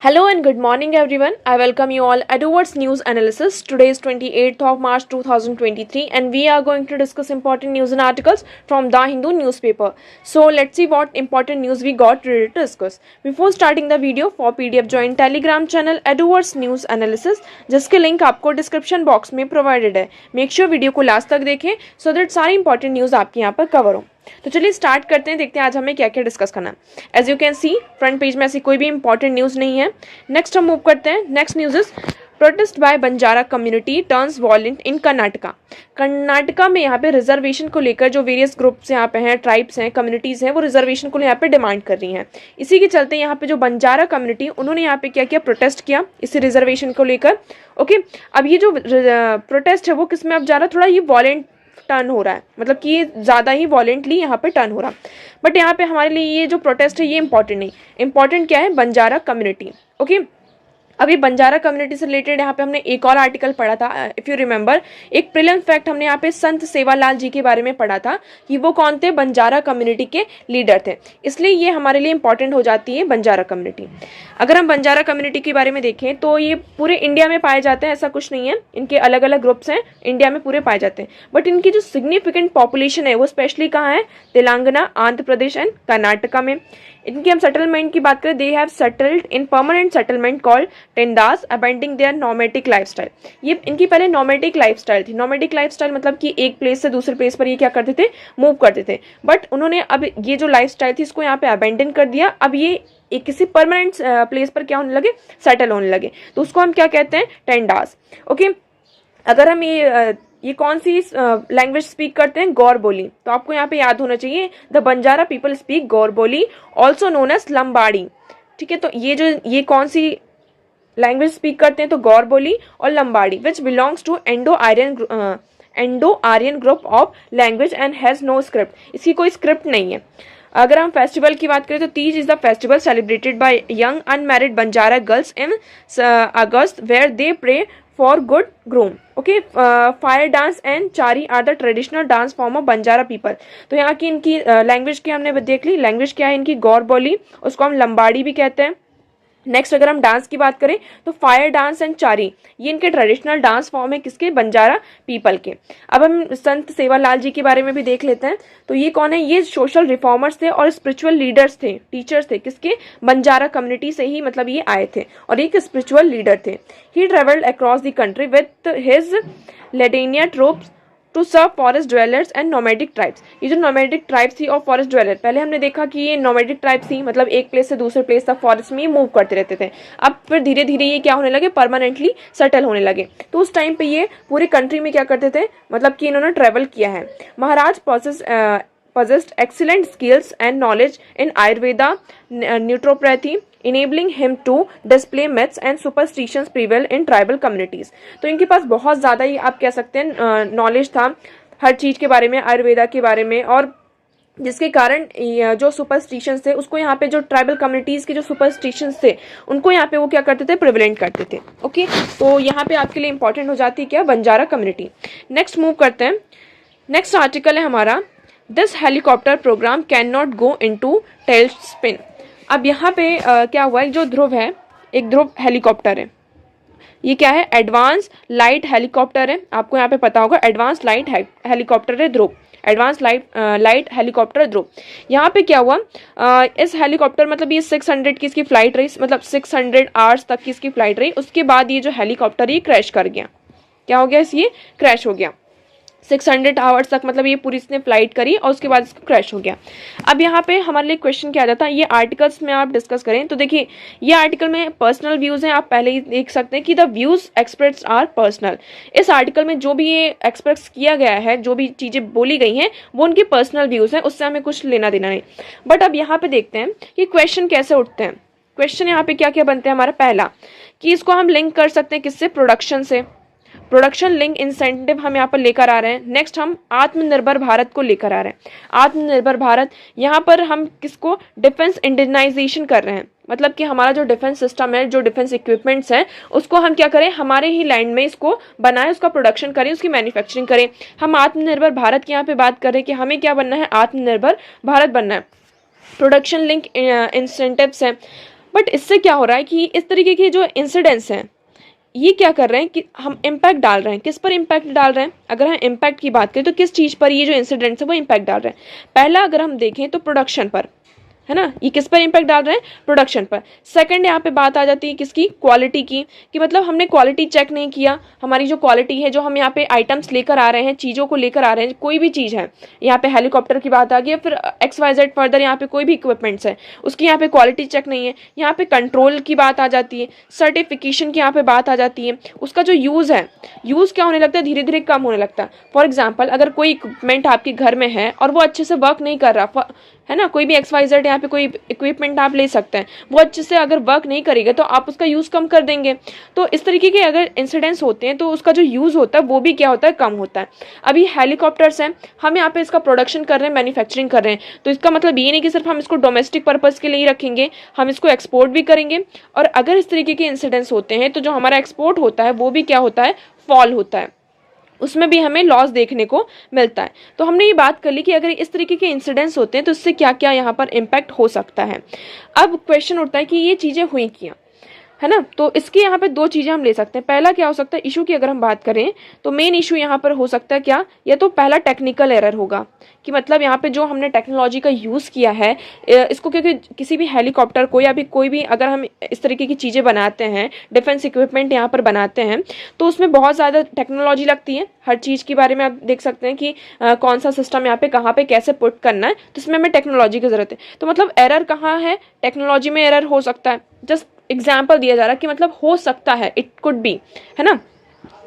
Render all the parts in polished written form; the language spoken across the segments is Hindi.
Hello and good morning everyone. I welcome you all at Edwards News Analysis. Today is 28th of March 2023 and we are going to discuss important news and articles from The Hindu newspaper. So let's see what important news we got ready to discuss. Before starting the video, for PDF join Telegram channel Edwards News Analysis जिसके लिंक आपको डिस्क्रिप्शन बॉक्स में प्रोवाइडेड है. मेक श्योर वीडियो को लास्ट तक देखें सो दैट सारी इंपॉर्टेंट न्यूज़ आपके यहाँ पर कवर हो. तो चलिए स्टार्ट करते हैं, देखते हैं आज हमें क्या क्या डिस्कस करना है. As you can see front page में ऐसी कोई भी इंपॉर्टेंट न्यूज़ नहीं है. नेक्स्ट हम मूव करते हैं. Next news is protest by Banjara community turns violent in Karnataka. Karnataka में यहाँ पे रिजर्वेशन को लेकर जो वेरियस ग्रुप्स यहाँ पे हैं, ट्राइब्स हैं, कम्युनिटीज़ हैं, वो रिजर्वेशन को यहाँ पे डिमांड कर रही हैं. इसी के चलते यहाँ पे जो बंजारा कम्युनिटी उन्होंने यहाँ पे क्या किया, प्रोटेस्ट किया इसी रिजर्वेशन को लेकर. ओके, अब ये जो प्रोटेस्ट है वो किस में अब जा रहा है, थोड़ा ये वॉलेंट टर्न हो रहा है, मतलब कि ये ज़्यादा ही वॉलेंटली यहाँ पे टर्न हो रहा. बट यहाँ पे हमारे लिए ये जो प्रोटेस्ट है ये इंपॉर्टेंट नहीं. इंपॉर्टेंट क्या है, बंजारा कम्युनिटी. ओके, अभी बंजारा कम्युनिटी से रिलेटेड यहाँ पे हमने एक और आर्टिकल पढ़ा था. इफ़ यू रिमेंबर, एक प्रीलिम फैक्ट हमने यहाँ पे संत सेवालाल जी के बारे में पढ़ा था कि वो कौन थे, बंजारा कम्युनिटी के लीडर थे. इसलिए ये हमारे लिए इंपॉर्टेंट हो जाती है बंजारा कम्युनिटी. अगर हम बंजारा कम्युनिटी के बारे में देखें तो ये पूरे इंडिया में पाए जाते हैं, ऐसा कुछ नहीं है. इनके अलग अलग ग्रुप्स हैं, इंडिया में पूरे पाए जाते हैं. बट इनकी जो सिग्निफिकेंट पॉपुलेशन है वो स्पेशली कहाँ है, तेलंगाना, आंध्र प्रदेश एंड कर्नाटका में. इनकी हम सेटलमेंट की बात करें, they have settled in permanent settlement called tandas abandoning their nomadic lifestyle. ये इनकी पहले नोमैडिक लाइफस्टाइल थी. नोमैडिक लाइफस्टाइल मतलब कि एक प्लेस से दूसरे प्लेस पर ये क्या करते थे, मूव करते थे. बट उन्होंने अब ये जो लाइफस्टाइल थी इसको यहाँ पे अबेंडन कर दिया. अब ये एक किसी परमानेंट प्लेस पर क्या होने लगे, सेटल होने लगे. तो उसको हम क्या कहते हैं, टेंडास. ओके, अगर हम ये कौन सी लैंग्वेज स्पीक करते हैं, गौर बोली. तो आपको यहाँ पे याद होना चाहिए, द बंजारा पीपल स्पीक गौर बोली ऑल्सो नोन एज लंबाड़ी. ठीक है, तो ये कौन सी लैंग्वेज स्पीक करते हैं, तो गौर बोली और Lambadi, which belongs to Indo Aryan group of language and has no script. इसकी कोई स्क्रिप्ट नहीं है. अगर हम फेस्टिवल की बात करें तो Teej is the festival celebrated by young unmarried Banjara girls in August where they pray for good groom. Okay, fire dance and Chari are the traditional dance form of Banjara people. तो यहाँ की इनकी लैंग्वेज की हमने देख ली. लैंग्वेज क्या है इनकी, गौर बोली, उसको हम लंबाड़ी भी कहते हैं. नेक्स्ट अगर हम डांस की बात करें तो फायर डांस एंड चारी, ये इनके ट्रेडिशनल डांस फॉर्म है, किसके, बंजारा पीपल के. अब हम संत सेवालाल जी के बारे में भी देख लेते हैं. तो ये कौन है, ये सोशल रिफॉर्मर्स थे और स्पिरिचुअल लीडर्स थे, टीचर्स थे, किसके, बंजारा कम्युनिटी से ही मतलब ये आए थे और एक स्पिरिचुअल लीडर थे. He travelled across the country with his ledenia troops to serve forest dwellers and nomadic tribes. ये जो नोमैडिक ट्राइब्स थी और फॉरेस्ट ड्वेलर, पहले हमने देखा कि ये नोमैडिक ट्राइब्स थी, मतलब एक प्लेस से दूसरे प्लेस तक फॉरेस्ट में मूव करते रहते थे. अब फिर धीरे धीरे ये क्या होने लगे, परमानेंटली सेटल होने लगे. तो उस टाइम पे ये पूरे कंट्री में क्या करते थे, मतलब कि इन्होंने ट्रेवल किया है. महाराज possessed excellent skills and knowledge in Ayurveda, naturopathy, enabling him to display myths and superstitions prevail in tribal communities. तो इनके पास बहुत ज़्यादा ही आप कह सकते हैं नॉलेज था हर चीज़ के बारे में, आयुर्वेदा के बारे में, और जिसके कारण जो सुपरस्टिशंस थे उसको यहाँ पे, जो ट्राइबल कम्युनिटीज़ के जो सुपरस्टिशंस थे उनको यहाँ पे वो क्या करते थे, प्रिवेलेंट करते थे. ओके, तो यहाँ पे आपके लिए इंपॉर्टेंट हो जाती है क्या, बंजारा कम्युनिटी. नेक्स्ट मूव करते हैं. नेक्स्ट आर्टिकल है हमारा, this helicopter programme can not go into tailspin. अब यहाँ पे क्या हुआ, एक जो ध्रुव है, एक ध्रुव हेलीकॉप्टर है. ये क्या है, एडवांस लाइट हेलीकॉप्टर है. आपको यहाँ पे पता होगा एडवांस लाइट हेलीकॉप्टर है ध्रुव, एडवांस लाइट हेलीकॉप्टर ध्रुव. यहाँ पे क्या हुआ, इस हेलीकॉप्टर मतलब ये 600 की इसकी फ्लाइट रही, मतलब 600 आवर्स तक की इसकी फ्लाइट रही. उसके बाद ये जो हेलीकॉप्टर ये क्रैश कर गया. क्या हो गया, ये क्रैश हो गया. 600 आवर्स तक मतलब ये पूरी इसने फ्लाइट करी और उसके बाद इसको क्रैश हो गया. अब यहाँ पे हमारे लिए क्वेश्चन क्या आ जाता है, ये आर्टिकल्स में आप डिस्कस करें तो देखिए ये आर्टिकल में पर्सनल व्यूज़ हैं. आप पहले ही देख सकते हैं कि the views expressed are personal. इस आर्टिकल में जो भी ये एक्सप्रेस किया गया है, जो भी चीज़ें बोली गई हैं वो उनकी पर्सनल व्यूज़ हैं, उससे हमें कुछ लेना देना नहीं. बट अब यहाँ पर देखते हैं कि क्वेश्चन कैसे उठते हैं. क्वेश्चन यहाँ पे क्या क्या बनते हैं, हमारा पहला कि इसको हम लिंक कर सकते हैं किससे, प्रोडक्शन से. प्रोडक्शन लिंक इंसेंटिव हम यहाँ पर लेकर आ रहे हैं. नेक्स्ट हम आत्मनिर्भर भारत को लेकर आ रहे हैं. आत्मनिर्भर भारत, यहाँ पर हम किसको, डिफेंस इंडियनाइजेशन कर रहे हैं, मतलब कि हमारा जो डिफेंस सिस्टम है, जो डिफेंस इक्विपमेंट्स हैं, उसको हम क्या करें, हमारे ही लैंड में इसको बनाएं, उसका प्रोडक्शन करें, उसकी मैन्युफैक्चरिंग करें. हम आत्मनिर्भर भारत की यहाँ पे बात कर रहे हैं कि हमें क्या बनना है, आत्मनिर्भर भारत बनना है. प्रोडक्शन लिंक इंसेंटिव्स हैं. बट इससे क्या हो रहा है कि इस तरीके के जो इंसिडेंट्स हैं ये क्या कर रहे हैं कि हम इम्पैक्ट डाल रहे हैं। किस पर इम्पैक्ट डाल रहे हैं? अगर हम इम्पैक्ट की बात करें तो किस चीज़ पर ये जो इंसिडेंट्स है वो इम्पैक्ट डाल रहे हैं? पहला अगर हम देखें तो प्रोडक्शन पर, है ना, ये किस पर इम्पैक्ट डाल रहे हैं? प्रोडक्शन पर। सेकंड यहाँ पे बात आ जाती है किसकी? क्वालिटी की, कि मतलब हमने क्वालिटी चेक नहीं किया। हमारी जो क्वालिटी है, जो हम यहाँ पे आइटम्स लेकर आ रहे हैं, चीज़ों को लेकर आ रहे हैं, कोई भी चीज़ है, यहाँ पे हेलीकॉप्टर की बात आ गई, फिर XYZ फर्दर यहाँ पे कोई भी इक्विपमेंट्स है, उसकी यहाँ पे क्वालिटी चेक नहीं है। यहाँ पे कंट्रोल की बात आ जाती है, सर्टिफिकेशन की यहाँ पे बात आ जाती है। उसका जो यूज़ है, यूज़ क्या होने लगता है? धीरे धीरे कम होने लगता है। फॉर एग्जाम्पल, अगर कोई इक्विपमेंट आपके घर में है और वो अच्छे से वर्क नहीं कर रहा, है ना, कोई भी XYZ यहाँ पे कोई इक्विपमेंट आप ले सकते हैं, वो अच्छे से अगर वर्क नहीं करेगा तो आप उसका यूज़ कम कर देंगे। तो इस तरीके के अगर इंसिडेंट्स होते हैं तो उसका जो यूज़ होता है वो भी क्या होता है? कम होता है। अभी हेलीकॉप्टर्स हैं, हम यहाँ पे इसका प्रोडक्शन कर रहे हैं, मैन्युफैक्चरिंग कर रहे हैं, तो इसका मतलब ये नहीं कि सिर्फ हम इसको डोमेस्टिक पर्पज़ के लिए ही रखेंगे, हम इसको एक्सपोर्ट भी करेंगे। और अगर इस तरीके के इंसिडेंट्स होते हैं तो जो हमारा एक्सपोर्ट होता है वो भी क्या होता है? फॉल होता है, उसमें भी हमें लॉस देखने को मिलता है। तो हमने ये बात कर ली कि अगर इस तरीके के इंसिडेंट्स होते हैं तो इससे क्या क्या यहाँ पर इम्पैक्ट हो सकता है। अब क्वेश्चन उठता है कि ये चीज़ें हुई क्यों, है ना। तो इसके यहाँ पे दो चीज़ें हम ले सकते हैं। पहला क्या हो सकता है? इशू की अगर हम बात करें तो मेन इशू यहाँ पर हो सकता है क्या? या तो पहला टेक्निकल एरर होगा, कि मतलब यहाँ पे जो हमने टेक्नोलॉजी का यूज़ किया है इसको, क्योंकि किसी भी हेलीकॉप्टर को या भी कोई भी अगर हम इस तरीके की चीज़ें बनाते हैं, डिफेंस इक्विपमेंट यहाँ पर बनाते हैं, तो उसमें बहुत ज़्यादा टेक्नोलॉजी लगती है। हर चीज़ के बारे में आप देख सकते हैं कि कौन सा सिस्टम यहाँ पे कहाँ पे कैसे पुट करना है, तो इसमें हमें टेक्नोलॉजी की ज़रूरत है। तो मतलब एरर कहाँ है? टेक्नोलॉजी में एरर हो सकता है। जस्ट एग्जाम्पल दिया जा रहा है कि मतलब हो सकता है, इट कुड बी, है ना,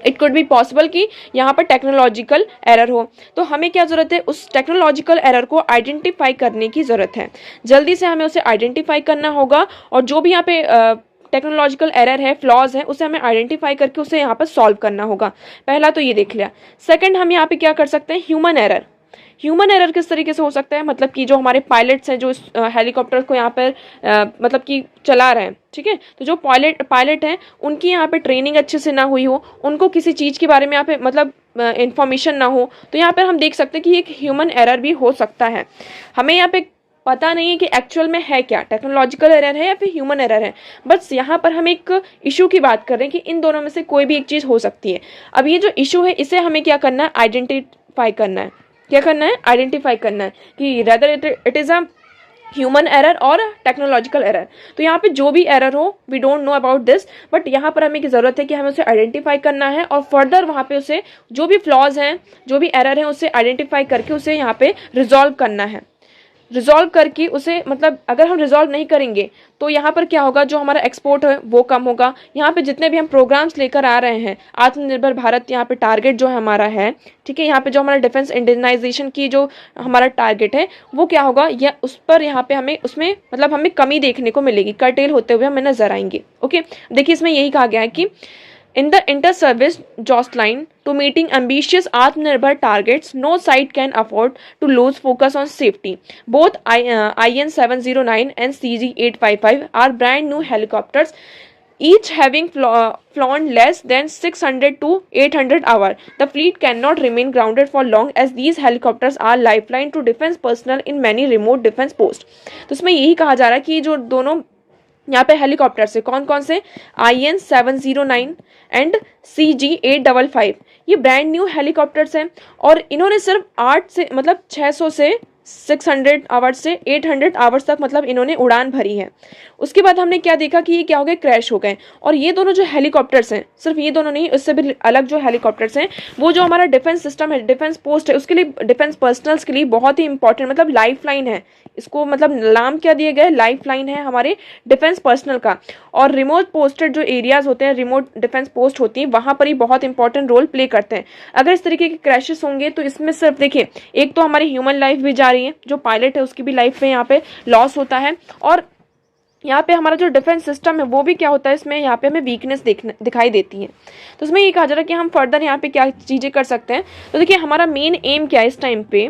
इट कुड बी पॉसिबल कि यहाँ पर टेक्नोलॉजिकल एरर हो। तो हमें क्या ज़रूरत है? उस टेक्नोलॉजिकल एरर को आइडेंटिफाई करने की ज़रूरत है। जल्दी से हमें उसे आइडेंटिफाई करना होगा और जो भी यहाँ पे टेक्नोलॉजिकल एरर है, फ्लॉज है, उसे हमें आइडेंटिफाई करके उसे यहाँ पर सॉल्व करना होगा। पहला तो ये देख लिया। सेकंड, हम यहाँ पे क्या कर सकते हैं? Human error. ह्यूमन एरर किस तरीके से हो सकता है? मतलब कि जो हमारे पायलट्स हैं, जो हेलीकॉप्टर को यहाँ पर मतलब कि चला रहे हैं, ठीक है, तो जो पायलट हैं उनकी यहाँ पे ट्रेनिंग अच्छे से ना हुई हो, उनको किसी चीज़ के बारे में यहाँ पे मतलब इंफॉर्मेशन ना हो, तो यहाँ पर हम देख सकते हैं कि एक ह्यूमन एरर भी हो सकता है। हमें यहाँ पे पता नहीं है कि एक्चुअल में है क्या, टेक्नोलॉजिकल एरर है या फिर ह्यूमन एरर है, बस यहाँ पर हम एक इशू की बात कर रहे हैं कि इन दोनों में से कोई भी एक चीज़ हो सकती है। अब ये जो इशू है इसे हमें क्या करना है? आइडेंटिफाई करना है। क्या करना है? आइडेंटिफाई करना है कि rather it is a human error और टेक्नोलॉजिकल एरर। तो यहाँ पे जो भी एरर हो, we don't know about this, but यहाँ पर हमें की ज़रूरत है कि हमें उसे आइडेंटिफाई करना है और फर्दर वहाँ पे उसे जो भी फ्लॉज हैं, जो भी एरर हैं, उसे आइडेंटिफाई करके उसे यहाँ पे रिजॉल्व करना है। रिजॉल्व करके उसे, मतलब अगर हम रिजॉल्व नहीं करेंगे तो यहाँ पर क्या होगा? जो हमारा एक्सपोर्ट है वो कम होगा। यहाँ पे जितने भी हम प्रोग्राम्स लेकर आ रहे हैं, आत्मनिर्भर भारत यहाँ पे टारगेट जो है हमारा है, ठीक है, यहाँ पे जो हमारा डिफेंस इंडस्ट्रियलाइजेशन की जो हमारा टारगेट है वो क्या होगा? या उस पर यहाँ पे हमें उसमें मतलब हमें कमी देखने को मिलेगी, कर्टेल होते हुए हमें नजर आएंगे। ओके, देखिए इसमें यही कहा गया है कि in the inter-service jostling to meeting ambitious Atmanirbhar targets, no site can afford to lose focus on safety. Both IN 709 and CG 855 are brand new helicopters, each having flown less than 600 to 800 hours. The fleet cannot remain grounded for long as these helicopters are lifeline to defense personnel in many remote defense posts. तो इसमें यही कहा जा रहा है कि जो दोनों यहाँ पे हेलीकॉप्टर से कौन कौन से? IN 709 एंड CG 855, ये ब्रांड न्यू हेलीकॉप्टर्स हैं और इन्होंने सिर्फ 8 से मतलब 600 से 600 आवर्स से 800 आवर्स तक मतलब इन्होंने उड़ान भरी है। उसके बाद हमने क्या देखा कि ये क्या हो गए? क्रैश हो गए। और ये दोनों जो हेलीकॉप्टर्स हैं, सिर्फ ये दोनों नहीं, उससे भी अलग जो हेलीकॉप्टर्स हैं, वो जो हमारा डिफेंस सिस्टम है, डिफेंस पोस्ट है, उसके लिए, डिफेंस पर्सनल्स के लिए बहुत ही इंपॉर्टेंट, मतलब लाइफ लाइन है। इसको मतलब नाम क्या दिए गए? लाइफ लाइन है हमारे डिफेंस पर्सनल का। और रिमोट पोस्टेड जो एरियाज होते हैं, रिमोट डिफेंस पोस्ट होती हैं, वहाँ पर ही बहुत इंपॉर्टेंट रोल प्ले करते हैं। अगर इस तरीके के क्रैशेस होंगे तो इसमें सिर्फ देखिए, एक तो हमारी ह्यूमन लाइफ भी जा रही है, जो पायलट है उसकी भी लाइफ में यहाँ पे लॉस होता है, और यहाँ पे हमारा जो डिफेंस सिस्टम है वो भी क्या होता है, इसमें यहाँ पे हमें वीकनेस दिखाई देती है। तो इसमें ये कहा जा रहा है कि हम फर्दर यहाँ पे क्या चीज़ें कर सकते हैं। तो देखिए हमारा मेन एम क्या है इस टाइम पे?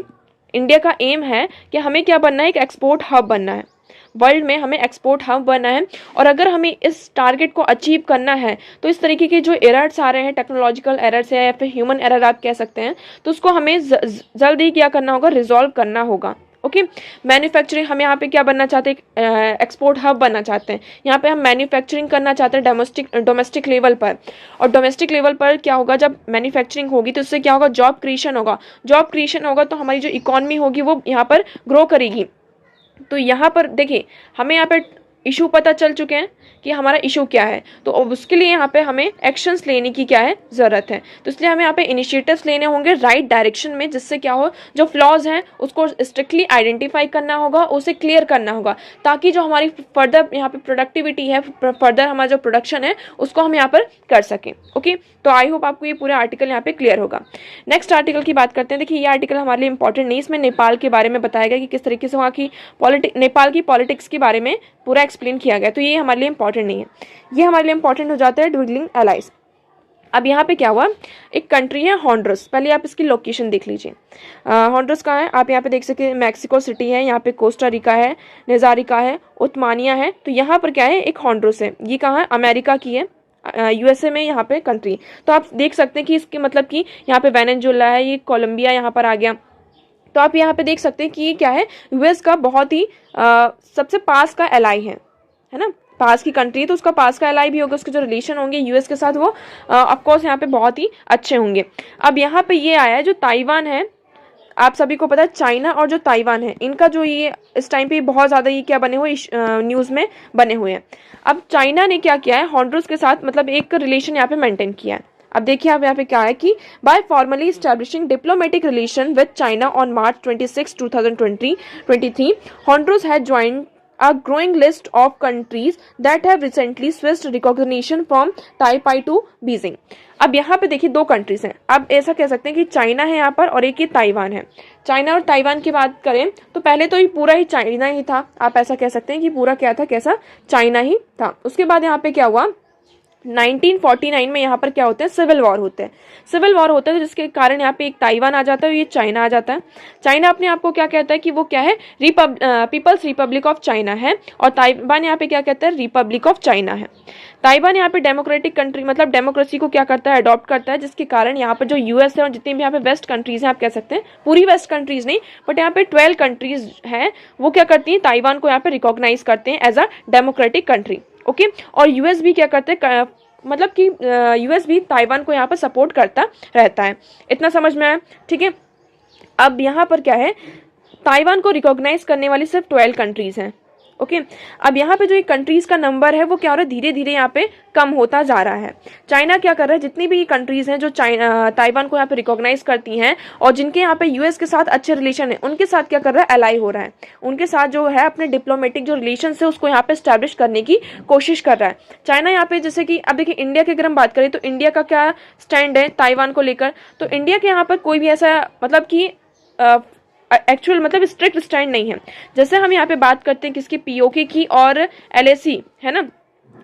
इंडिया का एम है कि हमें क्या बनना है? एक एक्सपोर्ट हब बनना है। वर्ल्ड में हमें एक्सपोर्ट हब बनना है, और अगर हमें इस टारगेट को अचीव करना है तो इस तरीके के जो एरर्स आ रहे हैं, टेक्नोलॉजिकल एरर्स है या फिर ह्यूमन एरर आप कह सकते हैं, तो उसको हमें जल्दी क्या करना होगा? रिजॉल्व करना होगा। ओके। मैन्युफैक्चरिंग, हम यहाँ पे क्या बनना चाहते हैं, एक्सपोर्ट हब बनना चाहते हैं। यहाँ पे हम मैन्युफैक्चरिंग करना चाहते हैं डोमेस्टिक लेवल पर। और डोमेस्टिक लेवल पर क्या होगा, जब मैन्युफैक्चरिंग होगी तो उससे क्या होगा, जॉब क्रिएशन होगा। जॉब क्रिएशन होगा तो हमारी जो इकॉनमी होगी वो यहाँ पर ग्रो करेगी। तो यहाँ पर देखिए, हमें यहाँ पे इशू पता चल चुके हैं कि हमारा इशू क्या है, तो अब उसके लिए यहाँ पे हमें एक्शंस लेने की क्या है, ज़रूरत है। तो इसलिए हमें यहाँ पे इनिशिएटिव्स लेने होंगे राइट डायरेक्शन में, जिससे क्या हो, जो फ्लॉज हैं उसको स्ट्रिक्टली आइडेंटिफाई करना होगा, उसे क्लियर करना होगा, ताकि जो हमारी फर्दर यहाँ पे प्रोडक्टिविटी है, फर्दर हमारा जो प्रोडक्शन है उसको हम यहाँ पर कर सकें। ओके, तो आई होप आपको ये पूरा आर्टिकल यहाँ पे क्लियर होगा। नेक्स्ट आर्टिकल की बात करते हैं। देखिए, ये आर्टिकल हमारे लिए इंपॉर्टेंट नहीं, इसमें नेपाल के बारे में बताया गया कि किस तरीके से वहाँ की नेपाल की पॉलिटिक्स के बारे में पूरा एक्सप्लेन किया गया, तो ये हमारे लिए इंपॉर्टेंट नहीं है। ये हमारे लिए इंपॉर्टेंट हो जाता है ड्विगलिंग एलाइज। अब यहाँ पे क्या हुआ, एक कंट्री है हॉन्डुरस, पहले आप इसकी लोकेशन देख लीजिए। हॉन्डुरस कहाँ है, आप यहाँ पे देख सकते हैं, मैक्सिको सिटी है, यहाँ पे कोस्टा रिका है, नेजारिका है, उस्मानिया है। तो यहाँ पर क्या है, एक हॉन्डुरस है। ये कहाँ है, अमेरिका की है, यूएसए में यहाँ पे कंट्री। तो आप देख सकते हैं कि इसके मतलब कि यहाँ पे वेनेजुएला है, ये कोलंबिया यहाँ पर आ गया। तो आप यहाँ पे देख सकते हैं कि ये क्या है, यूएस का बहुत ही सबसे पास का एलाई है ना, पास की कंट्री, तो उसका पास का एलाई भी होगा, उसके जो रिलेशन होंगे यूएस के साथ वो ऑफकोर्स यहाँ पे बहुत ही अच्छे होंगे। अब यहाँ पे ये आया है जो ताइवान है, आप सभी को पता है चाइना और जो ताइवान है, इनका जो ये इस टाइम पे बहुत ज़्यादा ये क्या बने हुए, न्यूज़ में बने हुए हैं। अब चाइना ने क्या किया है, हॉन्डुरस के साथ मतलब एक रिलेशन यहाँ पे मेंटेन किया है। अब देखिए, आप यहाँ पे क्या है कि by formally establishing diplomatic relation with China on March 26, 2023, Honduras had joined a growing list of countries that have recently switched recognition from Taipei to Beijing। अब यहाँ पे देखिए, दो कंट्रीज हैं। अब ऐसा कह सकते हैं कि चाइना है यहाँ पर और एक ही ताइवान है। चाइना और ताइवान की बात करें तो पहले तो ये पूरा ही चाइना ही था, आप ऐसा कह सकते हैं कि पूरा क्या था, कैसा, चाइना ही था। उसके बाद यहाँ पे क्या हुआ, 1949 में यहाँ पर क्या होते हैं, सिविल वॉर होते हैं। सिविल वॉर होता है जिसके कारण यहाँ पे एक ताइवान आ जाता है, ये चाइना आ जाता है। चाइना अपने आप को क्या कहता है कि वो क्या है, पीपल्स रिपब्लिक ऑफ चाइना है, और ताइवान यहाँ पे क्या कहता है, रिपब्लिक ऑफ चाइना है। ताइवान यहाँ पे डेमोक्रेटिक कंट्री, मतलब डेमोक्रेसी को क्या करता है, अडॉप्ट करता है, जिसके कारण यहाँ पर जो यूएस है और जितने भी यहाँ पे वेस्ट कंट्रीज हैं, आप कह सकते हैं पूरी वेस्ट कंट्रीज नहीं, बट यहाँ पे 12 कंट्रीज हैं, वो क्या करती हैं, ताइवान को यहाँ पे रिकॉग्नाइज करते हैं as a democratic country. Okay, और यूएस भी क्या करते हैं, मतलब कि यूएस भी ताइवान को यहाँ पर सपोर्ट करता रहता है। इतना समझ में आया, ठीक है। अब यहाँ पर क्या है, ताइवान को रिकॉग्नाइज करने वाली सिर्फ 12 कंट्रीज हैं। ओके, अब यहाँ पे जो एक कंट्रीज का नंबर है वो क्या हो रहा है, धीरे धीरे यहाँ पे कम होता जा रहा है। चाइना क्या कर रहा है, जितनी भी कंट्रीज हैं जो ताइवान को यहाँ पे रिकॉग्नाइज करती हैं और जिनके यहाँ पे यूएस के साथ अच्छे रिलेशन है, उनके साथ क्या कर रहा है, एलाई हो रहा है, उनके साथ जो है अपने डिप्लोमेटिक जो रिलेशन है उसको यहाँ पे स्टैब्लिश करने की कोशिश कर रहा है चाइना। यहाँ पे जैसे कि अब देखिए, इंडिया की अगर हम बात करें तो इंडिया का क्या स्टैंड है ताइवान को लेकर, तो इंडिया के यहाँ पर कोई भी ऐसा मतलब कि एक्चुअल मतलब स्ट्रिक्ट स्टैंड नहीं है। जैसे हम यहाँ पे बात करते हैं किसकी, पीओके की और एलएसी है ना,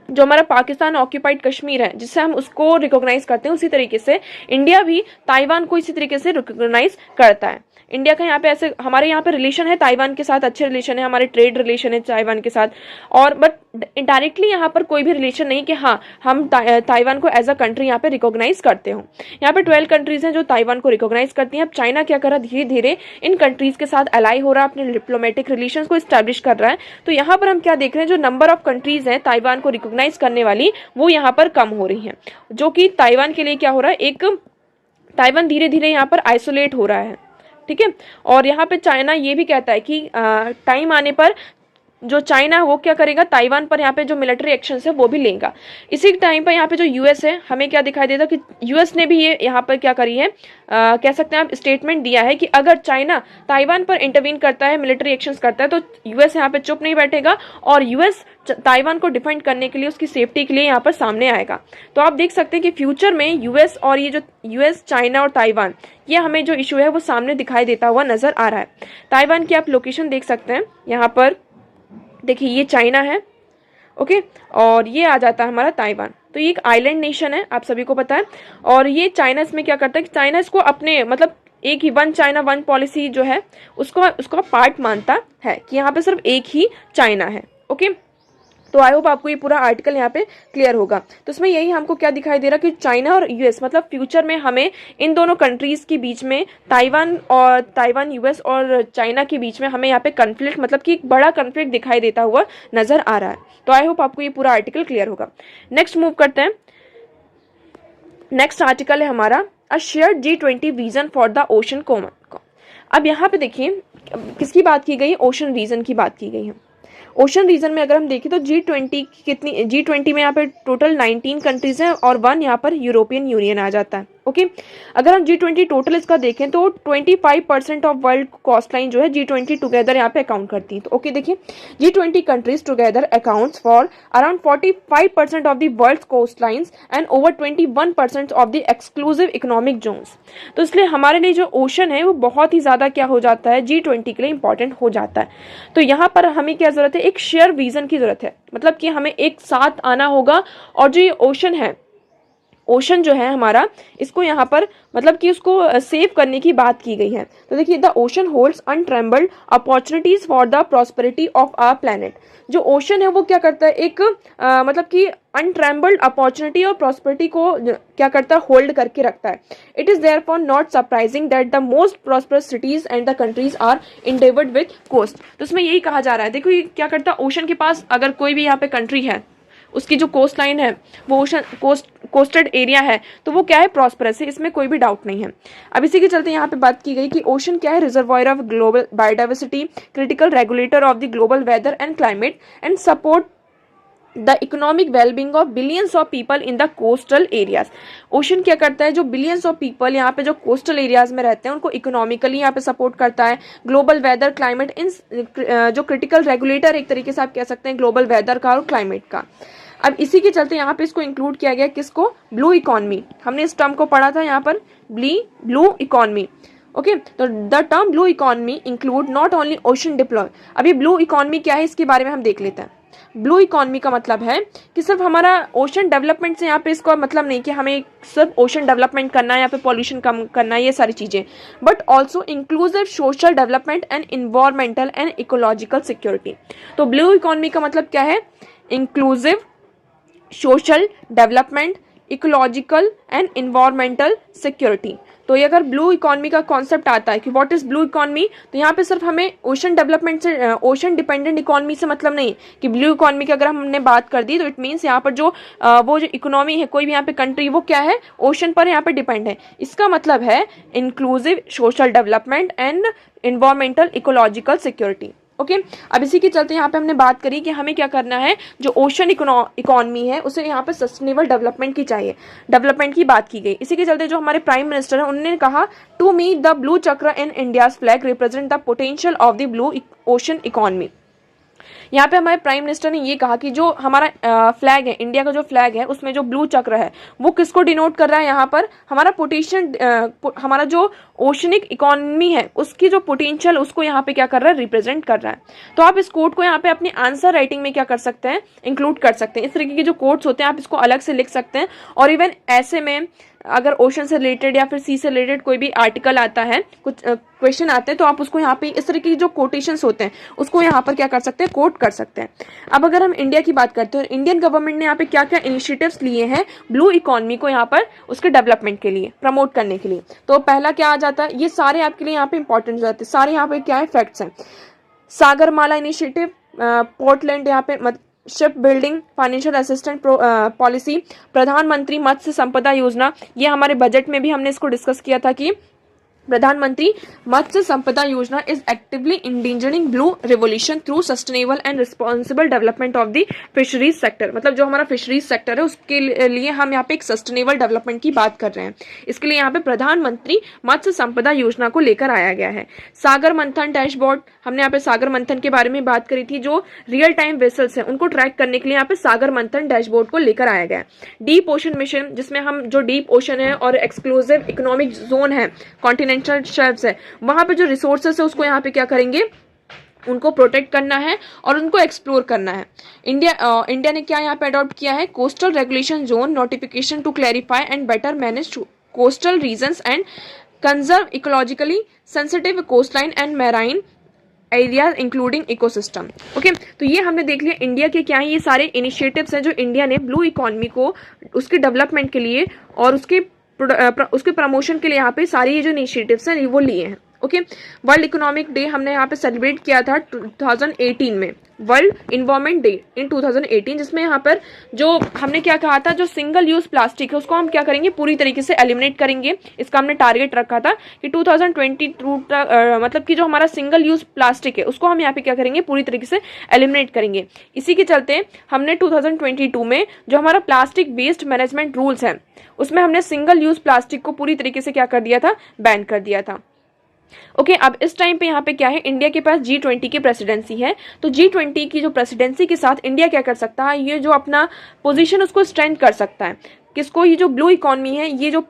जो हमारा पाकिस्तान ऑक्यूपाइड कश्मीर है जिससे हम उसको रिकॉग्नाइज करते हैं, उसी तरीके से इंडिया भी ताइवान को इसी तरीके से रिकॉग्नाइज करता है। इंडिया का यहाँ पे ऐसे हमारे यहाँ पे रिलेशन है ताइवान के साथ, अच्छे रिलेशन है, हमारे ट्रेड रिलेशन है ताइवान के साथ, और बट डायरेक्टली यहाँ पर कोई भी रिलेशन नहीं कि हाँ हम ताइवान को एज अ कंट्री यहाँ पे रिकॉग्नाइज करते हो। यहाँ पे 12 कंट्रीज हैं जो ताइवान को रिकॉग्नाइज करती हैं। अब चाइना क्या कर रहा है, धीरे धीरे इन कंट्रीज के साथ अलाई हो रहा है, अपने डिप्लोमेटिक रिलेशन को स्टैब्लिश कर रहा है। तो यहाँ पर हम क्या देख रहे हैं, जो नंबर ऑफ कंट्रीज हैं ताइवान को रिकॉग्नाइज करने वाली, वो यहाँ पर कम हो रही है, जो कि ताइवान के लिए क्या हो रहा है, एक ताइवान धीरे धीरे यहाँ पर आइसोलेट हो रहा है, ठीक है। और यहाँ पे चाइना ये भी कहता है कि टाइम आने पर जो चाइना है वो क्या करेगा, ताइवान पर यहाँ पे जो मिलिट्री एक्शन है वो भी लेगा। इसी टाइम पर यहाँ पे जो यूएस है, हमें क्या दिखाई देता कि यूएस ने भी ये यहाँ पर क्या करी है, कह सकते हैं आप स्टेटमेंट दिया है कि अगर चाइना ताइवान पर इंटरवीन करता है, मिलिट्री एक्शंस करता है, तो यूएस यहाँ पे चुप नहीं बैठेगा और यूएस ताइवान को डिफेंड करने के लिए, उसकी सेफ्टी के लिए यहाँ पर सामने आएगा। तो आप देख सकते हैं कि फ्यूचर में यूएस और ये जो यूएस, चाइना और ताइवान, ये हमें जो इशू है वो सामने दिखाई देता हुआ नजर आ रहा है। ताइवान की आप लोकेशन देख सकते हैं, यहाँ पर देखिए ये चाइना है, ओके, और ये आ जाता है हमारा ताइवान। तो ये एक आइलैंड नेशन है, आप सभी को पता है। और ये चाइना इसमें क्या करता है कि चाइना इसको अपने मतलब एक ही वन चाइना वन पॉलिसी जो है उसको पार्ट मानता है कि यहाँ पे सिर्फ एक ही चाइना है, ओके। तो आई होप आपको ये पूरा आर्टिकल यहाँ पे क्लियर होगा। तो इसमें यही हमको क्या दिखाई दे रहा कि चाइना और यूएस मतलब फ्यूचर में हमें इन दोनों कंट्रीज के बीच में ताइवान यूएस और चाइना के बीच में हमें यहाँ पे कन्फ्लिक्ट मतलब कि एक बड़ा कन्फ्लिक्ट दिखाई देता हुआ नजर आ रहा है। तो आई होप आपको ये पूरा आर्टिकल क्लियर होगा। नेक्स्ट मूव करते हैं। नेक्स्ट आर्टिकल है हमारा a shared G20 vision for the ocean common. अब यहाँ पे देखिए किसकी बात की गई, ओशन रीजन की बात की गई है। ओशन रीजन में अगर हम देखें तो G20 कितनी, G20 में यहाँ पे टोटल 19 कंट्रीज हैं और 1 यहाँ पर यूरोपियन यूनियन आ जाता है। ओके, अगर हम G20 टोटल इसका देखें तो 25% ऑफ वर्ल्ड कॉस्ट लाइन जो है G20 टुगेदर यहाँ पे अकाउंट करती है। तो ओके देखिए G20 countries together accounts for around 45% of the world coast lines and over 21% of the exclusive economic zones. तो इसलिए हमारे लिए जो ओशन है वो बहुत ही ज्यादा क्या हो जाता है, G20 के लिए इंपॉर्टेंट हो जाता है। तो यहाँ पर हमें क्या जरूरत है, एक शेयर विजन की जरूरत है, मतलब कि हमें एक साथ आना होगा और जो ये ओशन है, ओशन जो है हमारा, इसको यहाँ पर मतलब कि उसको सेव करने की बात की गई है। तो देखिए the ocean holds untrammelled opportunities for the prosperity of our planet. जो ओशन है वो क्या करता है, एक मतलब कि अनट्रेम्बल्ड अपॉर्चुनिटी और प्रॉस्पेरिटी को क्या करता है, होल्ड करके रखता है। It is therefore not surprising that the most prosperous cities and the countries are endeavoured with coast. तो इसमें यही कहा जा रहा है, देखो ये क्या करता है, ओशन के पास अगर कोई भी यहाँ पे कंट्री है, उसकी जो कोस्ट लाइन है वो ओशन कोस्टेड एरिया है, तो वो क्या है, प्रॉस्परस है, इसमें कोई भी डाउट नहीं है। अब इसी के चलते यहाँ पे बात की गई कि ओशन क्या है, reservoir of global biodiversity, critical regulator of the global weather and climate and support the economic wellbeing of billions of people in the coastal areas. Ocean क्या करता है, जो बिलियंस ऑफ पीपल यहाँ पे जो कोस्टल एरियाज में रहते हैं उनको इकोनॉमिकली यहाँ पे सपोर्ट करता है, ग्लोबल वेदर क्लाइमेट इन जो क्रिटिकल रेगुलेटर एक तरीके से आप कह सकते हैं ग्लोबल वेदर का और क्लाइमेट का। अब इसी के चलते यहाँ पे इसको इंक्लूड किया गया, किसको, ब्लू इकोनॉमी। हमने इस टर्म को पढ़ा था यहाँ पर, ब्लू इकोनॉमी। ओके, तो the term blue economy include not only ocean deploy. अभी ब्लू इकोनॉमी क्या है इसके बारे में हम देख लेते हैं। ब्लू इकोनॉमी का मतलब है कि सिर्फ हमारा ओशन डेवलपमेंट से यहाँ पे इसका मतलब नहीं कि हमें सिर्फ ओशन डेवलपमेंट करना है, यहाँ पे पॉल्यूशन कम करना है, ये सारी चीजें, but also inclusive social development and environmental and ecological security. तो ब्लू इकोनॉमी का मतलब क्या है, inclusive social development, ecological and environmental security. तो ये अगर ब्लू इकोनॉमी का कॉन्सेप्ट आता है कि व्हाट इज ब्लू इकोनॉमी, तो यहाँ पे सिर्फ हमें ओशन डेवलपमेंट से, ओशन डिपेंडेंट इकोनॉमी से मतलब नहीं कि ब्लू इकोनॉमी की अगर हमने बात कर दी तो इट मीन्स यहाँ पर जो वो जो इकोनॉमी है, कोई भी यहाँ पे कंट्री, वो क्या है, ओशन पर यहाँ पे डिपेंड है। इसका मतलब है inclusive social development and environmental ecological security. Okay, अब इसी के चलते यहाँ पे हमने बात करी कि हमें क्या करना है, जो ओशन इकोनॉमी है उसे यहाँ पे सस्टेनेबल डेवलपमेंट की चाहिए, डेवलपमेंट की बात की गई। इसी के चलते जो हमारे प्राइम मिनिस्टर है उन्होंने कहा, टू मी द ब्लू चक्र in India's flag represent the potential of the blue ocean economy. यहाँ पे हमारे प्राइम मिनिस्टर ने ये कहा कि जो हमारा फ्लैग है, इंडिया का जो फ्लैग है, उसमें जो ब्लू चक्र है वो किसको डिनोट कर रहा है, यहाँ पर हमारा पोटेंशियल, हमारा जो ओशनिक इकोनॉमी है उसकी जो पोटेंशियल, उसको यहाँ पे क्या कर रहा है, रिप्रेजेंट कर रहा है। तो आप इस कोड को यहाँ पे अपनी आंसर राइटिंग में क्या कर सकते हैं, इंक्लूड कर सकते हैं। इस तरीके के जो कोड्स होते हैं आप इसको अलग से लिख सकते हैं। और इवन ऐसे में अगर ओशन से रिलेटेड या फिर सी से रिलेटेड कोई भी आर्टिकल आता है, कुछ क्वेश्चन आते हैं, तो आप उसको यहाँ पे इस तरीके की जो कोटेशंस होते हैं उसको यहाँ पर क्या कर सकते हैं, कोट कर सकते हैं। अब अगर हम इंडिया की बात करते हैं, इंडियन गवर्नमेंट ने यहाँ पे क्या क्या इनिशिएटिव्स लिए हैं ब्लू इकोनॉमी को यहाँ पर उसके डेवलपमेंट के लिए, प्रमोट करने के लिए। तो पहला क्या आ जाता है, ये सारे आपके लिए यहाँ पे इंपॉर्टेंट हो जाते हैं, सारे यहाँ पे क्या है, फैक्ट्स हैं। सागरमाला इनिशिएटिव, पोर्टलैंड यहाँ पे ship building, financial assistant policy, प्रधानमंत्री मत्स्य संपदा योजना, ये हमारे बजट में भी हमने इसको डिस्कस किया था कि प्रधानमंत्री मत्स्य संपदा योजना is actively endangering blue revolution through sustainable and responsible development of the fisheries sector. मतलब जो हमारा फिशरीज सेक्टर है उसके लिए हम यहाँ पे एक सस्टेनेबल डेवलपमेंट की बात कर रहे हैं। इसके लिए यहाँ पे प्रधानमंत्री मत्स्य संपदा योजना को लेकर आया गया है। सागर मंथन डैशबोर्ड, हमने यहाँ पे सागर मंथन के बारे में बात करी थी, जो रियल टाइम वेसल्स है उनको ट्रैक करने के लिए यहाँ पे सागर मंथन डैशबोर्ड को लेकर आया गया है। डीप ओशन मिशन, जिसमें हम जो डीप ओशन है और एक्सक्लूसिव इकोनॉमिक जोन है, कॉन्टिनेंटल शेल्फ्स है, वहां पे जो रिसोर्सेस है उसको यहाँ पे क्या करेंगे, उनको प्रोटेक्ट करना है और उनको एक्सप्लोर करना है। इंडिया ने क्या यहाँ पे अडॉप्ट किया है, coastal regulation zone notification to clarify and better manage coastal regions and conserve ecologically sensitive coastline and marine areas including ecosystem. Okay, तो ये हमने देख लिया इंडिया के क्या है, ये सारे इनिशिएटिव्स हैं जो इंडिया ने ब्लू इकोनॉमी को उसके डेवलपमेंट के लिए और उसके प्रमोशन के लिए यहाँ पे सारी ये जो इनिशिएटिव्स हैं वो लिए हैं। ओके, वर्ल्ड इकोनॉमिक डे हमने यहाँ पे सेलिब्रेट किया था 2018 में, वर्ल्ड इन्वायरमेंट डे इन 2018, जिसमें यहाँ पर जो हमने क्या कहा था, जो सिंगल यूज प्लास्टिक है उसको हम क्या करेंगे, पूरी तरीके से एलिमिनेट करेंगे। इसका हमने टारगेट रखा था कि 2022 तक मतलब कि जो हमारा सिंगल यूज प्लास्टिक है उसको हम यहाँ पे क्या करेंगे, पूरी तरीके से एलिमिनेट करेंगे। इसी के चलते हमने 2022 में जो हमारा प्लास्टिक वेस्ट मैनेजमेंट रूल्स है उसमें हमने सिंगल यूज प्लास्टिक को पूरी तरीके से क्या कर दिया था, बैन कर दिया था। ओके, अब इस टाइम पे यहाँ पे क्या है, इंडिया के पास G20 की प्रेसिडेंसी है। तो G20 की जो प्रेसिडेंसी के साथ इंडिया क्या कर सकता है, ये जो अपना पोजीशन उसको स्ट्रेंथ कर सकता है। किसको, ये जो ब्लू इकोनॉमी है, ये जो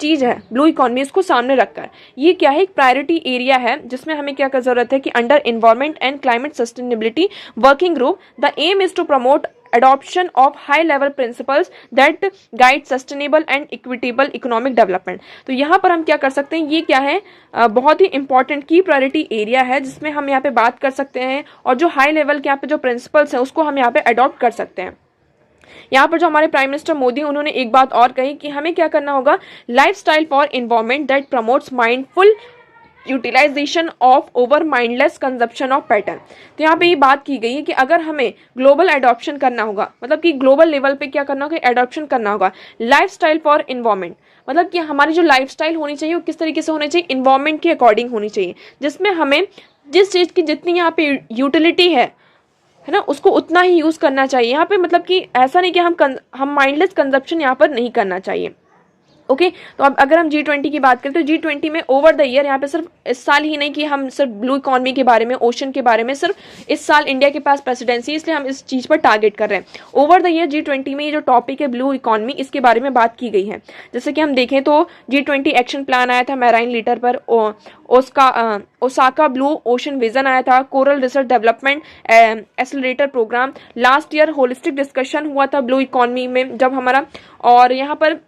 चीज है ब्लू इकोनॉमी, इसको सामने रखकर ये क्या है, एक प्रायोरिटी एरिया है जिसमें हमें क्या जरूरत है कि under environment and climate sustainability working group the aim is to promote adoption of high level principles that guide sustainable and equitable economic development। तो यहाँ पर हम क्या कर सकते हैं, ये क्या है, बहुत ही इंपॉर्टेंट की प्रायोरिटी एरिया है जिसमें हम यहाँ पे बात कर सकते हैं और जो हाई लेवल के यहाँ पे जो प्रिंसिपल्स हैं उसको हम यहाँ पे अडॉप्ट कर सकते हैं। यहाँ पर जो हमारे प्राइम मिनिस्टर मोदी, उन्होंने एक बात और कही कि हमें क्या करना होगा, lifestyle for environment that promotes mindful utilisation of over mindless consumption of pattern. तो यहाँ पे ये बात की गई है कि अगर हमें ग्लोबल एडॉप्शन करना होगा, मतलब कि ग्लोबल लेवल पे क्या करना होगा, एडॉप्शन करना होगा लाइफस्टाइल फॉर एनवायरमेंट, मतलब कि हमारी जो लाइफस्टाइल होनी चाहिए वो किस तरीके से होनी चाहिए, इन्वायरमेंट के अकॉर्डिंग होनी चाहिए, जिसमें हमें जिस चीज़ की जितनी यहाँ पे यूटिलिटी है ना, उसको उतना ही यूज़ करना चाहिए। यहाँ पे मतलब कि ऐसा नहीं कि हम माइंडलेस कंजप्शन यहाँ पर नहीं करना चाहिए। ओके, तो अब अगर हम G20 की बात करें तो G20 में ओवर द ईयर, यहाँ पे सिर्फ इस साल ही नहीं कि हम सिर्फ ब्लू इकोनॉमी के बारे में, ओशन के बारे में, सिर्फ इस साल इंडिया के पास प्रेसिडेंसी, इसलिए हम इस चीज़ पर टारगेट कर रहे हैं। ओवर द ईयर G20 में ये जो टॉपिक है ब्लू इकोनॉमी, इसके बारे में बात की गई है। जैसे कि हम देखें तो G20 एक्शन प्लान आया था मैराइन लीटर पर, ओसाका ब्लू ओशन विजन आया था, coral research development accelerator programme, last year holistic discussion हुआ था ब्लू इकोनॉमी में जब हमारा, और यहाँ पर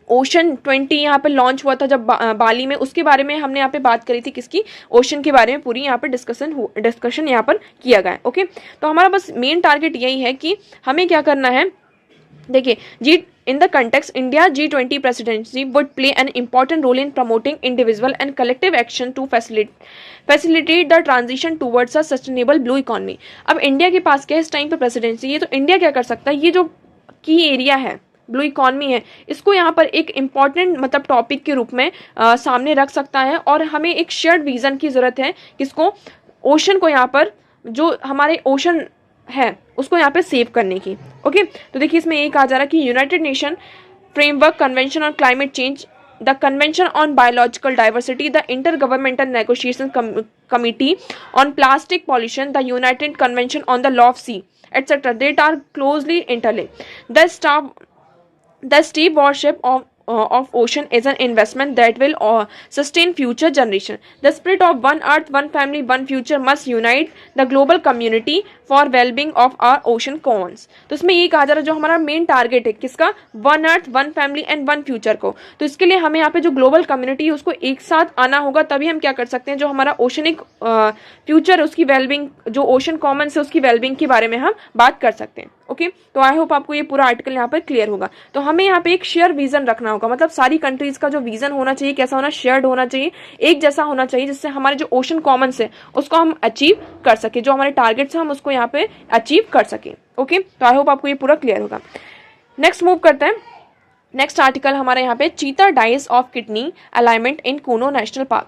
ओशन 20 यहाँ पे लॉन्च हुआ था जब बाली में, उसके बारे में हमने यहाँ पे बात करी थी, किसकी, ओशन के बारे में पूरी यहाँ पे डिस्कशन यहाँ पर किया गया है। ओके, तो हमारा बस मेन टारगेट यही है कि हमें क्या करना है। देखिए, in the context, India G20 presidency would play an important role in promoting individual and collective action to facilitate the transition towards a sustainable blue economy। अब इंडिया के पास क्या है इस टाइम पे प्रेसिडेंसी है, तो इंडिया क्या कर सकता है, ये जो की एरिया है ब्लू इकोनॉमी है, इसको यहाँ पर एक इम्पॉर्टेंट मतलब टॉपिक के रूप में सामने रख सकता है। और हमें एक शेयर्ड विजन की ज़रूरत है, किसको, ओशन को, यहाँ पर जो हमारे ओशन है उसको यहाँ पे सेव करने की। ओके, तो देखिए इसमें ये कहा जा रहा है कि United Nation framework convention on climate change, the convention on biological diversity, the intergovernmental negotiation committee on plastic pollution, the United convention on the law of sea etc. They are closely interlinked. The stewardship of ocean is an investment that will sustain future generation. The spirit of one earth, one family, one future must unite the global community for well-being of our ocean commons। तो इसमें ये कहा जा रहा है जो हमारा मेन टारगेट है किसका, one earth, one family and one future को। तो इसके लिए हमें यहाँ पे जो ग्लोबल कम्युनिटी है उसको एक साथ आना होगा, तभी हम क्या कर सकते हैं, जो हमारा ओशनिक फ्यूचर है उसकी वेलबिंग, जो ओशन कॉमन है उसकी वेलबिंग के बारे में हम बात कर सकते हैं। ओके, तो आई होप आपको ये पूरा आर्टिकल यहाँ पर क्लियर होगा। तो हमें यहाँ पे एक शेयर विजन रखना होगा, मतलब सारी कंट्रीज का जो विजन होना चाहिए कैसा होना, शेयर्ड होना चाहिए, एक जैसा होना चाहिए, जिससे हमारे जो ओशन कॉमन्स है उसको हम अचीव कर सके, जो हमारे टारगेट्स हैं हम उसको यहाँ पे अचीव कर सके। ओके, तो आई होप आपको ये पूरा क्लियर होगा। नेक्स्ट मूव करते हैं। नेक्स्ट आर्टिकल हमारे यहाँ पे cheetah dies of kidney ailment in Kuno national park.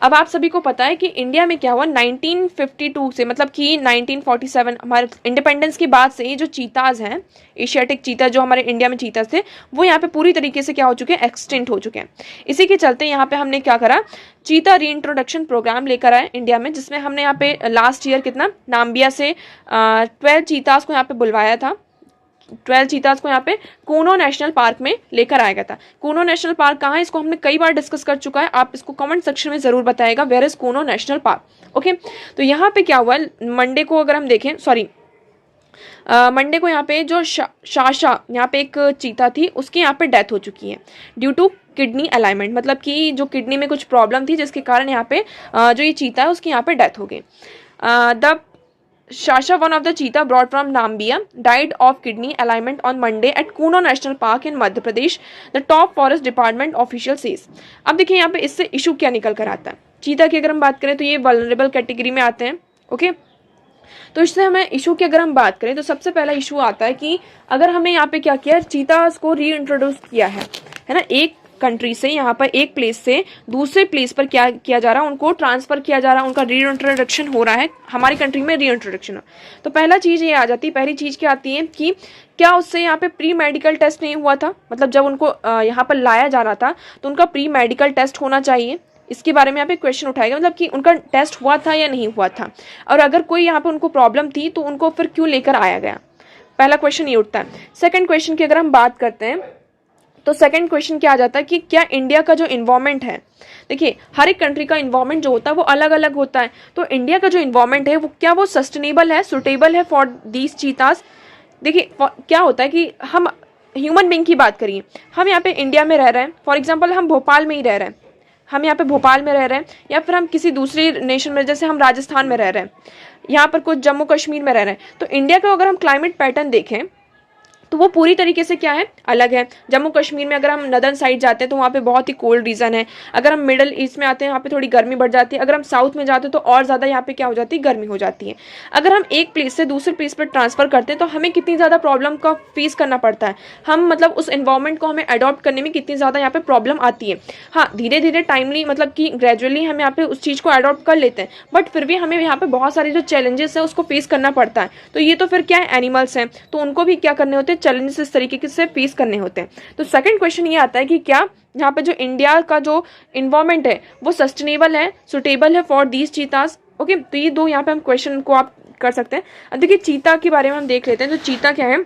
अब आप सभी को पता है कि इंडिया में क्या हुआ 1952 से, मतलब कि 1947 हमारे इंडिपेंडेंस के बाद से ये जो चीताज हैं, एशियाटिक चीता जो हमारे इंडिया में चीताज थे, वो यहाँ पे पूरी तरीके से क्या हो चुके हैं, एक्सटिंक्ट हो चुके हैं। इसी के चलते यहाँ पे हमने क्या करा, चीता रीइंट्रोडक्शन प्रोग्राम लेकर आए इंडिया में, जिसमें हमने यहाँ पे लास्ट ईयर कितना नाम्बिया से 12 चीताज को यहाँ पे बुलवाया था। 12 चीताज को यहाँ पे कूनो नेशनल पार्क में लेकर आया गया था। कूनो नेशनल पार्क कहाँ है, इसको हमने कई बार डिस्कस कर चुका है, आप इसको कमेंट सेक्शन में जरूर बताएगा, where is Kuno national park. Okay, तो यहाँ पे क्या हुआ, मंडे को अगर हम देखें, मंडे को यहाँ पे जो शाशा यहाँ पे एक चीता थी उसकी यहाँ पे डेथ हो चुकी है ड्यू टू किडनी अलाइनमेंट, मतलब कि जो किडनी में कुछ प्रॉब्लम थी जिसके कारण यहाँ पे जो ये चीता है उसकी यहाँ पे डेथ हो गई। The Shasha, one of the cheetah brought from Nambia, died of kidney alignment on Monday at Kuno National Park in Madhya Pradesh, the top forest department official says। अब देखिए यहाँ पे इससे इशू क्या निकल कर आता है। चीता की अगर हम बात करें तो ये वल्नरेबल कैटेगरी में आते हैं, ओके। तो इससे हमें इशू की अगर हम बात करें तो सबसे पहला इशू आता है कि अगर हमने यहाँ पे क्या किया, चीतास को री इंट्रोड्यूस किया है ना, एक कंट्री से यहाँ पर एक प्लेस से दूसरे प्लेस पर क्या किया जा रहा है, उनको ट्रांसफर किया जा रहा है, उनका री इंट्रोडक्शन हो रहा है, हमारी कंट्री में री इंट्रोडक्शन। तो पहला चीज ये आ जाती है, पहली चीज क्या आती है कि क्या उससे यहाँ पे प्री मेडिकल टेस्ट नहीं हुआ था, मतलब जब उनको यहाँ पर लाया जा रहा था तो उनका प्री मेडिकल टेस्ट होना चाहिए। इसके बारे में यहाँ पे क्वेश्चन उठाएगा, मतलब कि उनका टेस्ट हुआ था या नहीं हुआ था, और अगर कोई यहाँ पे उनको प्रॉब्लम थी तो उनको फिर क्यों लेकर आया गया। पहला क्वेश्चन ये उठता है। सेकंड क्वेश्चन की अगर हम बात करते हैं तो सेकंड क्वेश्चन क्या आ जाता है कि क्या इंडिया का जो इन्वायरमेंट है, देखिए हर एक कंट्री का इन्वायरमेंट जो होता है वो अलग अलग होता है, तो इंडिया का जो इन्वायरमेंट है वो क्या वो सस्टेनेबल है, सुटेबल है फॉर दीज चीतास। देखिए क्या होता है कि हम ह्यूमन बींग की बात करिए, हम यहाँ पे इंडिया में रह रहे हैं, फॉर एग्जाम्पल हम भोपाल में ही रह रहे हैं, हम यहाँ पे भोपाल में रह रहे हैं, या फिर हम किसी दूसरी नेशन में, जैसे हम राजस्थान में रह रहे हैं, यहाँ पर कुछ जम्मू कश्मीर में रह रहे हैं, तो इंडिया का अगर हम क्लाइमेट पैटर्न देखें तो वो पूरी तरीके से क्या है, अलग है। जम्मू कश्मीर में अगर हम नदर्न साइड जाते हैं तो वहाँ पे बहुत ही कोल्ड रीजन है, अगर हम मिडल ईस्ट में आते हैं यहाँ पे थोड़ी गर्मी बढ़ जाती है, अगर हम साउथ में जाते हैं तो और ज़्यादा यहाँ पे क्या हो जाती है, गर्मी हो जाती है। अगर हम एक प्लेस से दूसरे प्लेस पर ट्रांसफर करते हैं तो हमें कितनी ज़्यादा प्रॉब्लम का फेस करना पड़ता है, हम मतलब उस एनवायरमेंट को हमें अडॉप्ट करने में कितनी ज़्यादा यहाँ पे प्रॉब्लम आती है। हाँ, धीरे धीरे टाइमली मतलब कि ग्रेजुअली हम यहाँ पे उस चीज़ को अडॉप्ट कर लेते हैं, बट फिर भी हमें यहाँ पे बहुत सारे जो चैलेंजेस है उसको फेस करना पड़ता है। तो ये तो फिर क्या है, एनिमल्स हैं, तो उनको भी क्या करने होते हैं, चैलेंजेस इस तरीके से फेस करने होते हैं। तो सेकंड क्वेश्चन ये आता है कि क्या यहाँ पे जो इंडिया का जो इन्वायरमेंट है वो सस्टेनेबल है, सुटेबल है फॉर दीज चीतास, ओके। तो ये दो यहाँ पे हम क्वेश्चन को आप कर सकते हैं। अब देखिए चीता के बारे में हम देख लेते हैं। तो चीता क्या है,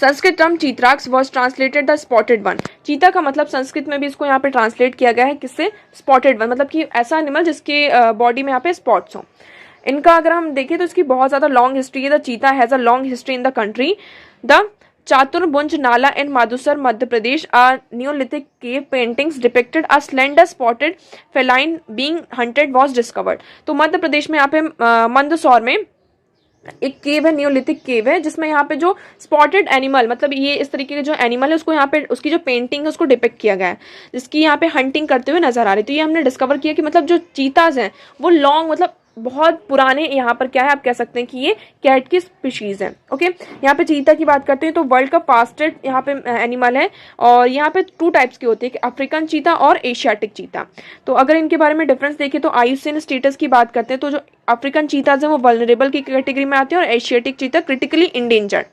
Sanskrit term chitraks was translated the spotted one. चीता का मतलब संस्कृत में भी इसको यहाँ पे ट्रांसलेट किया गया है, किससे, स्पॉटेड वन, मतलब कि ऐसा एनिमल जिसके बॉडी में यहाँ पे स्पॉट्स हो। इनका अगर हम देखें तो इसकी बहुत ज्यादा लॉन्ग हिस्ट्री है। द चीता has a long history in the country. The Chaturbunj Nala in Madhusar, Madhya Pradesh are Neolithic cave paintings depicted a slender spotted feline being hunted was discovered। तो मध्य प्रदेश में यहाँ पे मंदसौर में एक केव है, नियोलिथिक केव है, जिसमें यहाँ पे जो स्पॉटेड एनिमल, मतलब ये इस तरीके के जो एनिमल है उसको यहाँ पे उसकी जो पेंटिंग है उसको डिपिक्ट किया गया है, जिसकी यहाँ पे हंटिंग करते हुए नजर आ रही। तो ये हमने डिस्कवर किया कि मतलब जो चीताज हैं वो लॉन्ग, मतलब बहुत पुराने यहाँ पर क्या है, आप कह सकते हैं कि ये कैट की स्पीशीज है, ओके। यहाँ पे चीता की बात करते हैं तो वर्ल्ड का फास्टेस्ट यहाँ पे एनिमल है, और यहाँ पे टू टाइप्स के होते हैं, अफ्रीकन चीता और एशियाटिक चीता। तो अगर इनके बारे में डिफरेंस देखें तो आयुसीन स्टेटस की बात करते हैं तो जो अफ्रीकन चीताज हैं वो वल्नरेबल की कैटेगरी में आते हैं, और एशियाटिक चीता क्रिटिकली इंडेंजर्ड।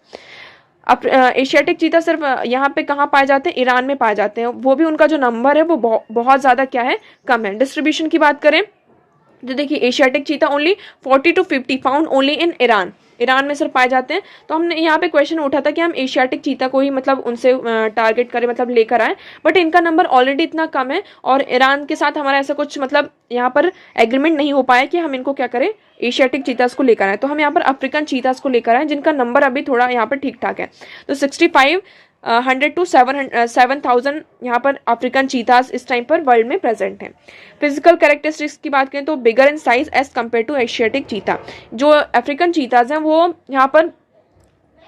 अब एशियाटिक चीता सिर्फ यहाँ पे कहाँ पाए जाते हैं, ईरान में पाए जाते हैं, वो भी उनका जो नंबर है वो बहुत ज़्यादा क्या है, कम है। डिस्ट्रीब्यूशन की बात करें तो देखिए Asiatic cheetah only 40 to 50 found only in Iran, Iran में सिर्फ पाए जाते हैं। तो हमने यहाँ पे क्वेश्चन उठा था कि हम एशियाटिक चीता को ही मतलब उनसे टारगेट करें, मतलब लेकर आए, बट इनका नंबर ऑलरेडी इतना कम है, और ईरान के साथ हमारा ऐसा कुछ मतलब यहाँ पर एग्रीमेंट नहीं हो पाया कि हम इनको क्या करें, एशियाटिक चीतास को लेकर आए। तो हम यहाँ पर अफ्रीकन चीतास को लेकर आए, जिनका नंबर अभी थोड़ा यहाँ पर ठीक ठाक है। तो 6500 to 7,000 यहाँ पर अफ्रीकन चीतास इस टाइम पर वर्ल्ड में प्रेजेंट हैं। फिजिकल कैरेक्टरिस्टिक्स की बात करें तो bigger in size as compare to Asiatic cheetah. जो अफ्रीकन चीतास हैं वो यहाँ पर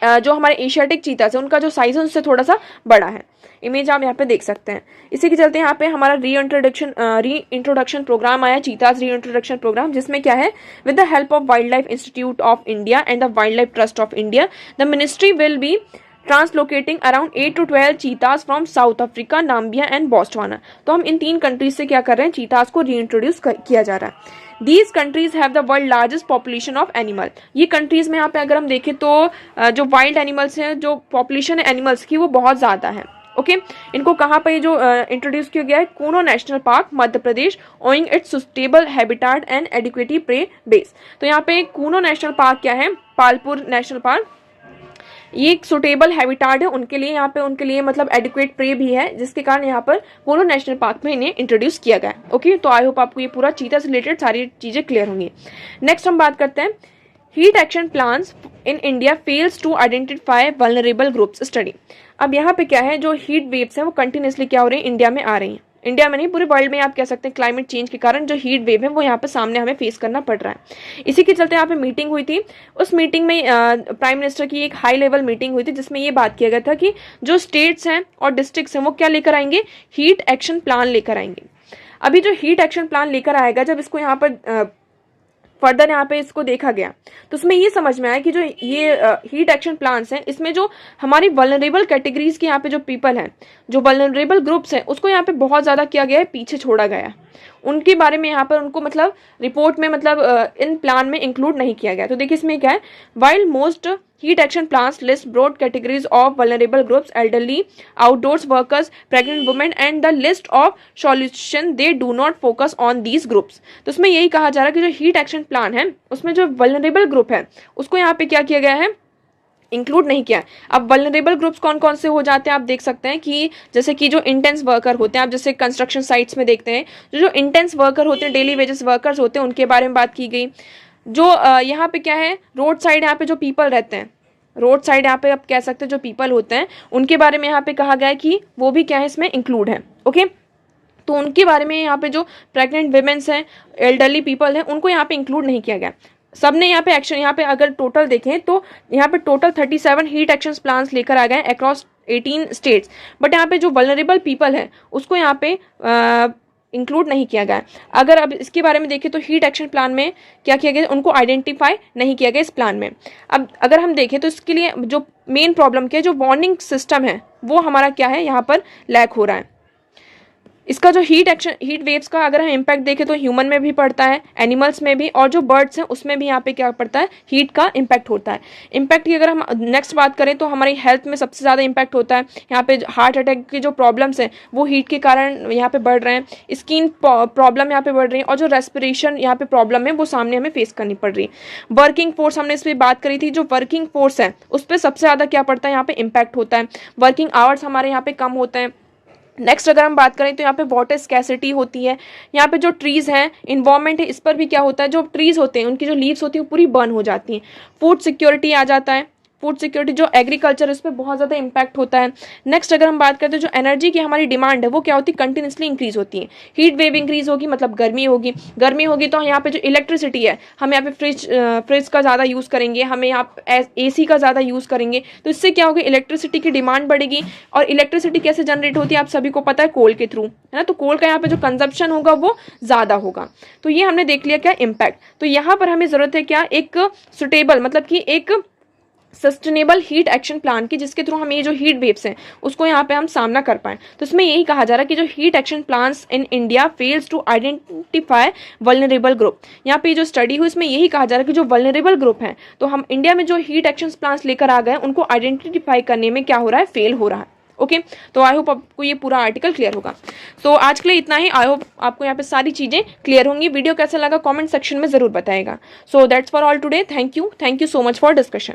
जो हमारे एशियाटिक चीतास हैं उनका जो साइज है उससे थोड़ा सा बड़ा है। इमेज आप यहाँ पे देख सकते हैं। इसी के चलते यहाँ पे हमारा री इंट्रोडक्शन प्रोग्राम आया, चीतास री इंट्रोडक्शन प्रोग्राम, जिसमें क्या है, with the help of Wildlife Institute of India and the Wildlife Trust of India, the ministry will be translocating around 8 to 12 cheetahs from South Africa, Namibia and Botswana. तो हम इन 3 कंट्रीज से क्या कर रहे हैं, चीतास को रीइंट्रोड्यूस किया जा रहा है। These countries have the world largest population of animal. ये कंट्रीज में यहाँ पे अगर हम देखें तो जो वाइल्ड एनिमल्स हैं, जो पॉपुलेशन है एनिमल्स की वो बहुत ज़्यादा है, ओके। इनको कहाँ पर जो इंट्रोड्यूस किया गया है, Kuno national Park, Madhya Pradesh, owing its sustainable habitat and adequate prey base. तो यहाँ पे कूनो नेशनल पार्क क्या है, पालपुर नेशनल पार्क, ये एक सुटेबल हैबिटाट है उनके लिए, यहाँ पे उनके लिए मतलब एडिक्वेट प्रे भी है, जिसके कारण यहाँ पर कूनो नेशनल पार्क में इन्हें इंट्रोड्यूस किया गया। ओके, तो आई होप आपको ये पूरा चीता से रिलेटेड सारी चीजें क्लियर होंगी। नेक्स्ट हम बात करते हैं heat action plans in India fails to identify vulnerable groups study. अब यहाँ पे क्या है, जो हीट वेव्स हैं वो कंटिन्यूसली क्या हो रही है, इंडिया में आ रही हैं। इंडिया में नहीं, पूरे वर्ल्ड में आप कह सकते हैं क्लाइमेट चेंज के कारण जो हीट वेव है वो यहाँ पे सामने हमें फेस करना पड़ रहा है। इसी के चलते यहाँ पे मीटिंग हुई थी। उस मीटिंग में प्राइम मिनिस्टर की एक हाई लेवल मीटिंग हुई थी जिसमें ये बात किया गया था कि जो स्टेट्स हैं और डिस्ट्रिक्ट्स हैं वो क्या लेकर आएंगे, हीट एक्शन प्लान लेकर आएंगे। अभी जो हीट एक्शन प्लान लेकर आएगा, जब इसको यहाँ पर फर्दर यहाँ पे इसको देखा गया तो उसमें ये समझ में आया कि जो ये हीट एक्शन प्लान्स हैं, इसमें जो हमारी वल्नरेबल कैटेगरीज के यहाँ पे जो पीपल हैं, जो वल्नरेबल ग्रुप्स हैं, उसको यहाँ पे बहुत ज़्यादा किया गया है, पीछे छोड़ा गया है। उनके बारे में यहाँ पर उनको मतलब रिपोर्ट में मतलब इन प्लान में इंक्लूड नहीं किया गया। तो देखिए इसमें क्या है, while most heat action plans list broad categories of vulnerable groups, elderly, outdoors workers, pregnant women and the list of solution, they do not focus on these groups. तो उसमें यही कहा जा रहा है कि जो हीट एक्शन प्लान है उसमें जो वल्नरेबल ग्रुप है उसको यहाँ पे क्या किया गया है, इंक्लूड नहीं किया। अब वल्नरेबल ग्रुप्स कौन कौन से हो जाते हैं आप देख सकते हैं कि जैसे कि जो इंटेंस वर्कर होते हैं, आप जैसे कंस्ट्रक्शन साइट्स में देखते हैं जो इंटेंस वर्कर होते हैं, डेली वेजेस वर्कर्स होते हैं, उनके बारे में बात की गई। जो यहाँ पे क्या है, रोड साइड यहाँ पे जो पीपल रहते हैं, रोड साइड यहाँ पे आप कह सकते हैं जो पीपल होते हैं उनके बारे में यहाँ पे कहा गया है कि वो भी क्या है, इसमें इंक्लूड है। ओके, तो उनके बारे में यहाँ पे जो प्रेग्नेंट वुमेन्स हैं, एल्डरली पीपल हैं, उनको यहाँ पे इंक्लूड नहीं किया गया। सबने यहाँ पे एक्शन, यहाँ पे अगर टोटल देखें तो यहाँ पे टोटल 37 हीट एक्शन प्लान्स लेकर आ गए अक्रॉस 18 स्टेट्स, बट यहाँ पे जो वल्नरेबल पीपल है उसको यहाँ पे इंक्लूड नहीं किया गया। अगर अब इसके बारे में देखें तो हीट एक्शन प्लान में क्या किया गया, उनको आइडेंटिफाई नहीं किया गया इस प्लान में। अब अगर हम देखें तो इसके लिए जो मेन प्रॉब्लम क्या है, जो वार्निंग सिस्टम है वो हमारा क्या है, यहाँ पर लैक हो रहा है। इसका जो हीट वेव्स का अगर हम इम्पैक्ट देखें तो ह्यूमन में भी पड़ता है, एनिमल्स में भी, और जो बर्ड्स हैं उसमें भी यहाँ पे क्या पड़ता है, हीट का इम्पैक्ट होता है। इम्पैक्ट की अगर हम नेक्स्ट बात करें तो हमारी हेल्थ में सबसे ज़्यादा इम्पैक्ट होता है। यहाँ पे हार्ट अटैक की जो प्रॉब्लम्स हैं वो हीट के कारण यहाँ पे बढ़ रहे हैं, स्किन प्रॉब्लम यहाँ पे बढ़ रही है, और जो रेस्पिरेशन यहाँ पे प्रॉब्लम है वो सामने हमें फेस करनी पड़ रही है। वर्किंग फोर्स, हमने इस पर बात करी थी, जो वर्किंग फोर्स है उस पर सबसे ज़्यादा क्या पड़ता है, यहाँ पे इम्पैक्ट होता है। वर्किंग आवर्स हमारे यहाँ पे कम होते हैं। नेक्स्ट अगर हम बात करें तो यहाँ पे वाटर स्कैसिटी होती है। यहाँ पे जो ट्रीज़ हैं, इन्वायरमेंट है, इस पर भी क्या होता है, जो ट्रीज़ होते हैं उनकी जो लीव्स होती है वो पूरी बर्न हो जाती हैं। फूड सिक्योरिटी आ जाता है, फूड सिक्योरिटी जो एग्रीकल्चर, उस पर बहुत ज़्यादा इम्पैक्ट होता है। नेक्स्ट अगर हम बात करते हैं जो एनर्जी की हमारी डिमांड है वो क्या होती है, कंटिन्यूसली इंक्रीज होती है। हीट वेव इंक्रीज होगी मतलब गर्मी होगी तो यहाँ पे जो इलेक्ट्रिसिटी है, हम यहाँ पे फ्रिज का ज़्यादा यूज़ करेंगे, हमें यहाँ AC का ज़्यादा यूज़ करेंगे, तो इससे क्या होगा, इलेक्ट्रिसिटी की डिमांड बढ़ेगी। और इलेक्ट्रिसिटी कैसे जनरेट होती है आप सभी को पता है, कोल के थ्रू, है ना। तो कोल का यहाँ पे जो कंजप्शन होगा वो ज़्यादा होगा। तो ये हमने देख लिया क्या इम्पैक्ट। तो यहाँ पर हमें ज़रूरत है क्या, एक सुटेबल मतलब कि एक सस्टेनेबल हीट एक्शन प्लान की, जिसके थ्रू हम ये जो हीट वेव्स हैं उसको यहाँ पे हम सामना कर पाएं। तो इसमें यही कहा जा रहा है कि जो heat action plans in India fails to identify vulnerable group. यहाँ पे जो स्टडी हुई इसमें यही कहा जा रहा है कि जो वल्नरेबल ग्रुप हैं, तो हम इंडिया में जो हीट एक्शन प्लान्स लेकर आ गए उनको आइडेंटिफाई करने में क्या हो रहा है, फेल हो रहा है। ओके, तो आई होप आपको ये पूरा आर्टिकल क्लियर होगा। सो आज के लिए इतना ही। आई होप आपको यहाँ पे सारी चीज़ें क्लियर होंगी। वीडियो कैसा लगा कमेंट सेक्शन में ज़रूर बताएगा। So that's for all today. Thank you so much for discussion.